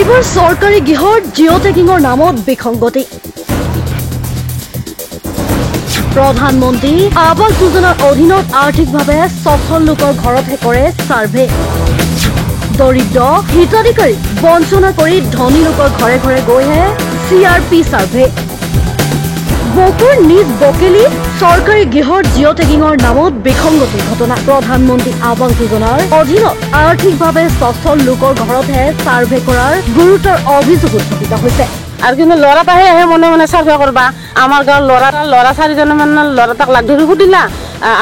এইবাৰ চৰকাৰী গৃহত জিঅ' টেগিঙৰ নামত বিসংগতি। প্ৰধানমন্ত্ৰী আৱাস যোজনাৰ অধীনত আৰ্থিকভাৱে সফল লোকৰ ঘৰতহে কৰে ছাৰ্ভে। দৰিদ্ৰ হিতাধিকাৰী বঞ্চনা কৰি ধনী লোকৰ ঘৰে ঘৰে গৈহে CRP ছাৰ্ভে। বকুৰ নিজ বকেলি চৰকাৰী গৃহৰ জিঅ' টেগিঙৰ নামত বিসংগতিৰ ঘটনা। প্ৰধানমন্ত্ৰী আৱাস যোজনাৰ অধীনত আৰ্থিকভাৱে সফল লোকৰ ঘৰতহে ছাৰ্ভে কৰাৰ গুৰুতৰ অভিযোগ উত্থাপিত হৈছে। আৰু কিন্তু ল'ৰাটাহে আহে মনে মনে ছাৰ্ভে কৰবা। আমাৰ গাঁৱৰ ল'ৰা 4জনে মানে ল'ৰাটাক লাগ ধৰি সুধিলা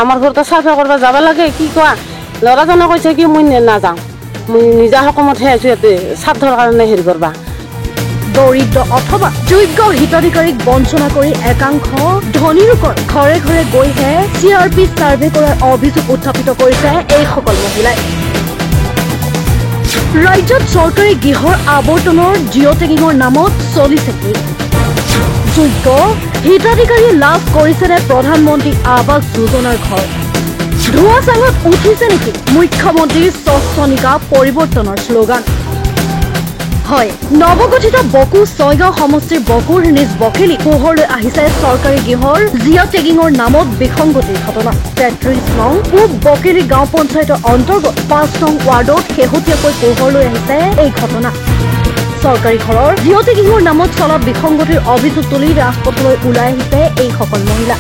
আমাৰ ঘৰতে ছাৰ্ভে কৰিব যাব লাগে, কি কোৱা? ল'ৰাজনে কৈছে কি মই নাযাওঁ, মই নিজা সকামতহে আছো, ইয়াতে স্বাৰ্থৰ কাৰণে হেৰি কৰবা। দৰিদ্ৰ অথবা যোগ্য হিতাধিকাৰীক বঞ্চনা কৰি একাংশ ধনী লোকৰ ঘৰে ঘৰে গৈহে CRP ছাৰ্ভে কৰাৰ অভিযোগ উত্থাপিত কৰিছে এইসকল মহিলাই। ৰাজ্যত চৰকাৰী গৃহৰ আৱৰ্তনৰ জিঅ' টেগিঙৰ নামত চলিছে কি? যোগ্য হিতাধিকাৰীয়ে লাভ কৰিছেনে প্ৰধানমন্ত্ৰী আৱাস যোজনাৰ ঘৰ? ধোঁৱা চাঙত উঠিছে নেকি মুখ্যমন্ত্ৰীৰ স্বচ্ছ নিকা পৰিৱৰ্তনৰ শ্লোগান? হয়, নৱগঠিত বকু 6 গাঁও সমষ্টিৰ বকুৰ নিজ বকেলি পোহৰলৈ আহিছে চৰকাৰী গৃহৰ জিঅ' টেগিঙৰ নামত বিসংগতিৰ ঘটনা। 33 নং পূব বকেলি গাঁও পঞ্চায়তৰ অন্তৰ্গত 5 নং ৱাৰ্ডত শেহতীয়াকৈ পোহৰলৈ আহিছে এই ঘটনা। চৰকাৰী ঘৰৰ জিঅ' টেগিঙৰ নামত চলা বিসংগতিৰ অভিযোগ তুলি ৰাজপথলৈ ওলাই আহিছে এইসকল মহিলা।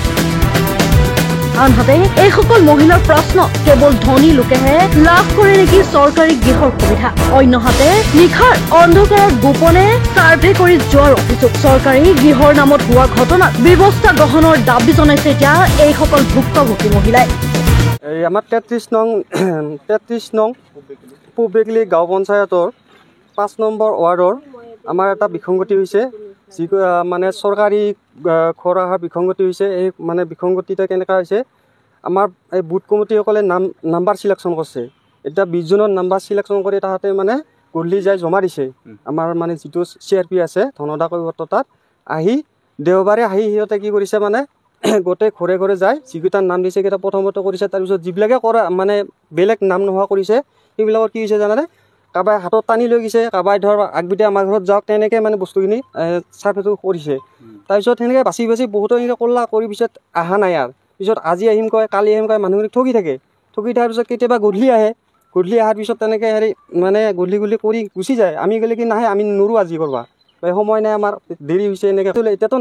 আনহাতে এইসকল মহিলাৰ প্ৰশ্ন, কেৱল ধনী লোকেহে লাভ কৰে নেকি চৰকাৰী গৃহৰ সুবিধা? অন্যহাতে নিশাৰ অন্ধকাৰত গোপনে ছাৰ্ভে কৰি যোৱাৰ অভিযোগ। চৰকাৰী গৃহৰ নামত হোৱা ঘটনাত ব্যৱস্থা গ্ৰহণৰ দাবী জনাইছে এতিয়া এইসকল ভুক্তভোগী মহিলাই। এই আমাৰ 33 নং পূব বেগলি গাঁও পঞ্চায়তৰ 5 নম্বৰ ৱাৰ্ডৰ আমাৰ এটা বিসংগতি হৈছে, যি মানে চৰকাৰী ঘৰ অহাৰ বিসংগতি হৈছে। এই মানে বিসংগতিটা কেনেকুৱা হৈছে, আমাৰ এই বুথ কমিটিসকলে নাম্বাৰ চিলেকশ্যন কৰিছে। এতিয়া 20 জনৰ নাম্বাৰ চিলেকশ্যন কৰি তাহাঁতে মানে গধূলি যাই জমা দিছে। আমাৰ মানে যিটো CRP আছে ধনদা কৈৱৰ্ত তাত আহি দেওবাৰে আহি সিহঁতে কি কৰিছে মানে গোটেই ঘৰে ঘৰে যায়, যিকেইটাৰ নাম দিছে কেইটা প্ৰথমতে কৰিছে, তাৰপিছত যিবিলাকে কৰা মানে বেলেগ নাম নোহোৱা কৰিছে সেইবিলাকৰ কি হৈছে জানানে, কাৰোবাই হাতত টানি লৈ গৈছে, কাৰোবাই ধৰ আগবিতে আমাৰ ঘৰত যাওক, তেনেকৈ মানে বস্তুখিনি ছাৰ্ভেটো কৰিছে। তাৰপিছত সেনেকৈ বাচি বাচি বহুতো এনেকৈ কৰি পিছত অহা নাই। আৰু পিছত আজি আহিম কয়, কালি আহিম কয়, মানুহখিনিক ঠগি থাকে। ঠগি থকাৰ পিছত কেতিয়াবা গধূলি আহে, গধূলি অহাৰ পিছত তেনেকৈ হেৰি মানে গধূলি কৰি গুচি যায়। আমি গ'লে কি নাহে, আমি নোৰোঁ আজি কৰবা, সময় নাই আমাৰ, দেৰি হৈছে এনেকৈ। এতিয়াতো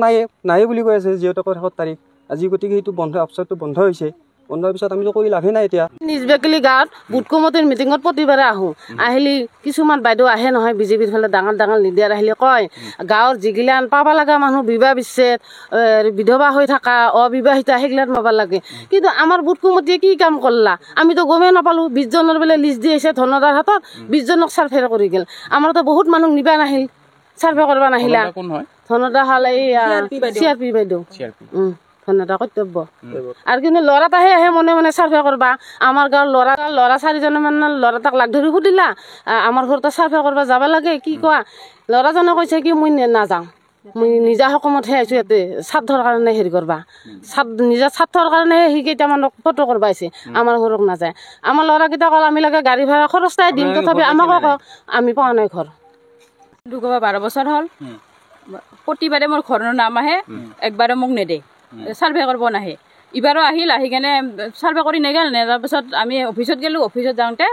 নাহে বুলি কৈ আছে যিহেতু 1 তাৰিখ আজি, গতিকে সেইটো বন্ধ, অফিচটো বন্ধ হৈছে। বন্ধ হোৱাৰ পিছত আমিতো কৰি লাভেই নাই এতিয়া। নিজ বেকেলি গাঁৱত বুথ কমিটিৰ মিটিঙত প্ৰতিবাৰে আহোঁ। আহিলে কিছুমান বাইদেউ আহে নহয় বিজেপিৰ ফালে ডাঙৰ লিডাৰ আহিলে কয়, গাঁৱৰ যিগিলান পাব লগা মানুহ বিবাহ বিচ্ছেদ, বিধৱা হৈ থকা, অবিবাহিতা, সেইগিলান পাব লাগে। কিন্তু আমাৰ বুথ কমিটিয়ে কি কাম কৰলা আমিতো গমেই নাপালোঁ। 20 জনৰ বোলে লিষ্ট দি আহিছে ধনদাৰ হাতত, 20 জনক ছাৰ্ভে কৰি গ'ল। আমাৰতো বহুত মানুহ নিবা নাহিল, ছাৰ্ভে কৰিব নাহিলা। ধনদা হ'ল এই CRP বাইদেউ, ধনদা কৰ্তব্য। আৰু কিন্তু ল'ৰাটাহে আহে মনে মনে ছাৰ্ভে কৰবা। আমাৰ গাঁৱৰ ল'ৰা 4জনে মানে ল'ৰাটাক লাগ ধৰি সুধিলা আমাৰ ঘৰতে ছাৰ্ভে কৰিব যাব লাগে, কি কোৱা? ল'ৰাজনে কৈছে কি মই নাযাওঁ, মই নিজা সকামতহে আছো, ইয়াতে স্বাৰ্থৰ কাৰণে হেৰি কৰবা। নিজা স্বাৰ্থৰ কাৰণেহে সি কেইটামানক ফটো কৰিব আহিছে, আমাৰ ঘৰক নাযায়। আমাৰ ল'ৰাকেইটা কল আমি লাগে গাড়ী ভাড়া খৰচাই দিম, তথাপি আমাকো কওক আমি পোৱা নাই ঘৰ। 12 বছৰ হ'ল, প্ৰতিবাৰে মোৰ ঘৰৰ নাম আহে, একবাৰে মোক নেদে, ছাৰ্ভে কৰিব নাহে। ইবাৰো আহিল, আহি কেনে ছাৰ্ভে কৰি নেগেল। নেজাৰ পিছত আমি অফিচত গ'লোঁ, অফিচত যাওঁতে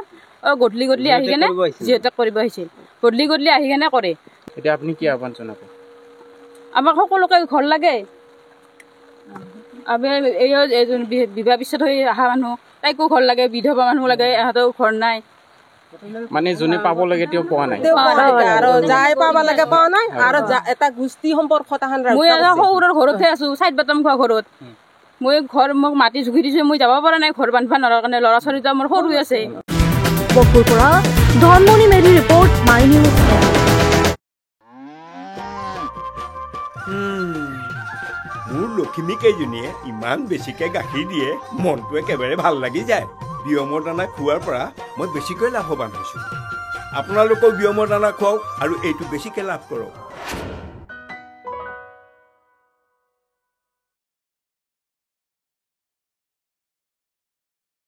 গধূলি আহি কেনে যিহেতু কৰিব আহিছিল, গধূলি আহি কেনে কৰে। এতিয়া আপুনি কি আহ্বান জনাব? আমাক সকলোকে ঘৰ লাগে। আমি এই বিবাহ বিচ্ছেদ হৈ অহা মানুহ তাইকো ঘৰ লাগে, বিধৱা মানুহ লাগে, ইহঁতেও ঘৰ নাই। মানে যোনে পাব লাগে তেওঁ পোৱা নাই, আৰু যাই পাব লাগে পোৱা নাই। আৰু এটা গোষ্ঠী সম্পৰ্ক মই সৰুৰ ঘৰতহে আছো, 4 বাটাম খোৱা ঘৰত। মই মোক মাটি জুখি দিছো, মই যাব পৰা নাই ঘৰ বান্ধিব নোৱাৰাৰ কাৰণে। ল'ৰা ছোৱালীটো মোৰ সৰু আছে। বকুৰ পৰা Dhanmoni Medhi report, my news. মোৰ লখিমী কেইজনীয়ে ইমান বেছিকৈ গাখীৰ দিয়ে, মনটো একেবাৰে ভাল লাগি যায়। বিয়মৰ দানা খোৱাৰ পৰা মই বেছিকৈ লাভৱান হৈছোঁ। আপোনালোকেও বিয়মৰ দানা খুৱাওক আৰু এইটো বেছিকৈ লাভ কৰক।